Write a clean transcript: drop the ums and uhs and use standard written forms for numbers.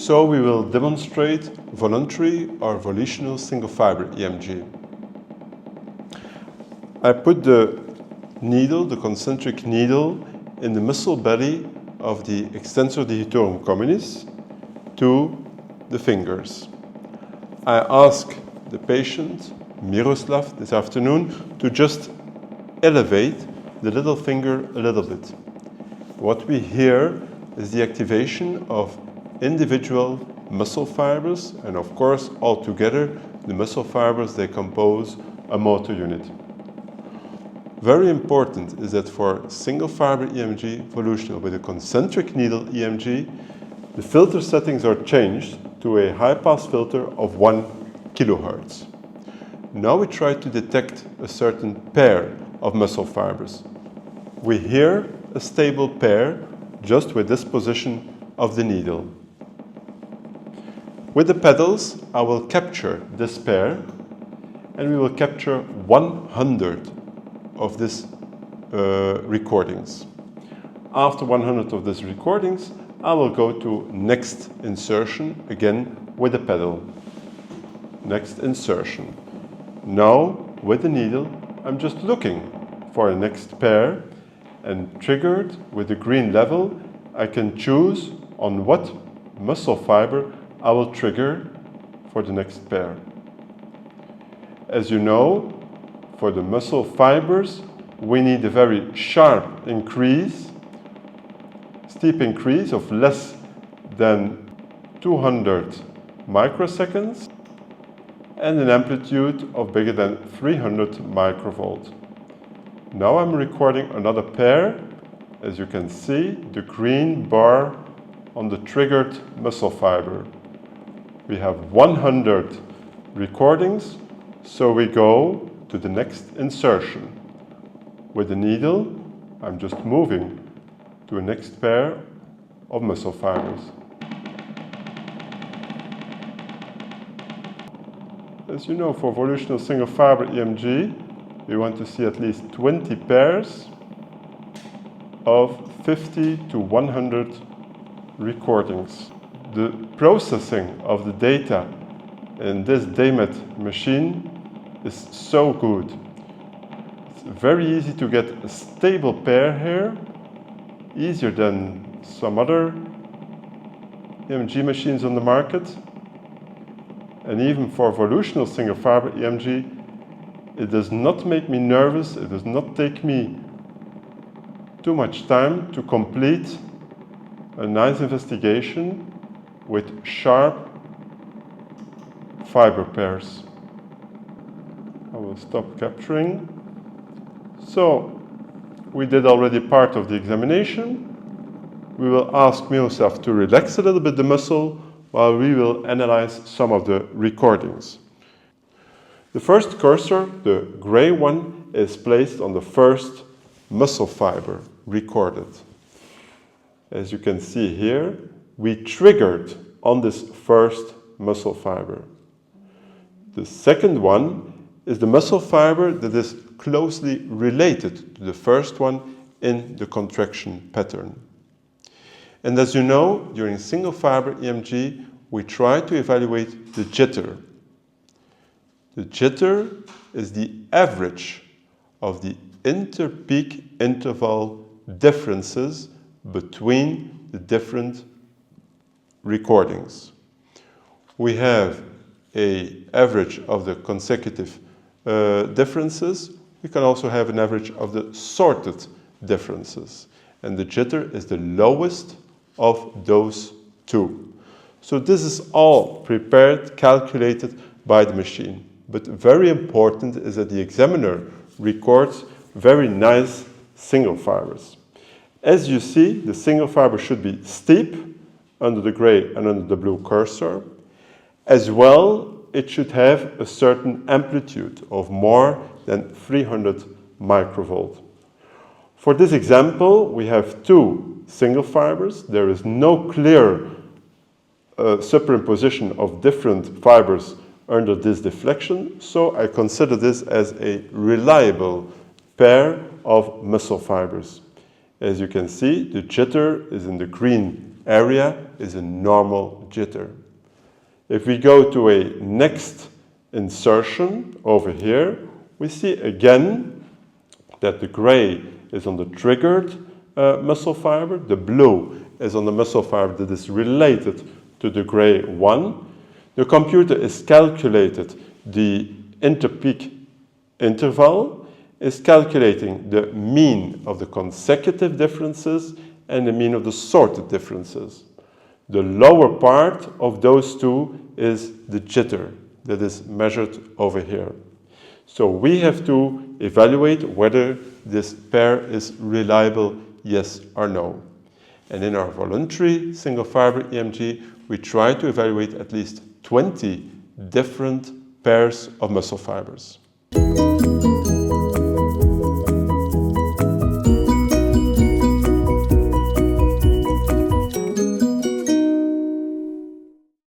So we will demonstrate voluntary or volitional single-fiber EMG. I put the needle, the concentric needle, in the muscle belly of the extensor digitorum communis to the fingers. I ask the patient, Miroslav, this afternoon, to just elevate the little finger a little bit. What we hear is the activation of individual muscle fibers, and of course, all together, the muscle fibers, they compose a motor unit. Very important is that for single-fiber EMG volitional with a concentric needle EMG, the filter settings are changed to a high-pass filter of 1 kHz. Now we try to detect a certain pair of muscle fibers. We hear a stable pair just with this position of the needle. With the pedals, I will capture this pair, and we will capture 100 of these recordings. After 100 of these recordings, I will go to next insertion, again with the pedal. Next insertion. Now, with the needle, I'm just looking for a next pair, and triggered with the green level, I can choose on what muscle fiber I will trigger for the next pair. As you know, for the muscle fibers, we need a very sharp increase, steep increase of less than 200 microseconds and an amplitude of bigger than 300 microvolt. Now I'm recording another pair. As you can see, the green bar on the triggered muscle fiber. We have 100 recordings, so we go to the next insertion. With the needle, I'm just moving to a next pair of muscle fibers. As you know, for volitional single-fiber EMG, we want to see at least 20 pairs of 50 to 100 recordings. The processing of the data in this DEYMED machine is so good. It's very easy to get a stable pair here, easier than some other EMG machines on the market. And even for volitional single-fiber EMG, it does not make me nervous, it does not take me too much time to complete a nice investigation with sharp fiber pairs. I will stop capturing. So, we did already part of the examination. We will ask Miroslav to relax a little bit the muscle while we will analyze some of the recordings. The first cursor, the gray one, is placed on the first muscle fiber recorded. As you can see here, we triggered on this first muscle fiber. The second one is the muscle fiber that is closely related to the first one in the contraction pattern. And as you know, during single-fiber EMG, we try to evaluate the jitter. The jitter is the average of the inter-peak interval differences between the different recordings. We have an average of the consecutive differences. We can also have an average of the sorted differences. And the jitter is the lowest of those two. So this is all prepared, calculated by the machine. But very important is that the examiner records very nice single fibers. As you see, the single fiber should be steep under the gray and under the blue cursor. As well, it should have a certain amplitude of more than 300 microvolt. For this example, we have two single fibers. There is no clear superimposition of different fibers under this deflection, so I consider this as a reliable pair of muscle fibers. As you can see, the jitter is in the green area is a normal jitter. If we go to a next insertion over here, we see again that the gray is on the triggered muscle fiber, the blue is on the muscle fiber that is related to the gray one. The computer is calculated the interpeak interval, is calculating the mean of the consecutive differences and the mean of the sorted differences. The lower part of those two is the jitter that is measured over here. So we have to evaluate whether this pair is reliable, yes or no. And in our voluntary single-fiber EMG, we try to evaluate at least 20 different pairs of muscle fibers.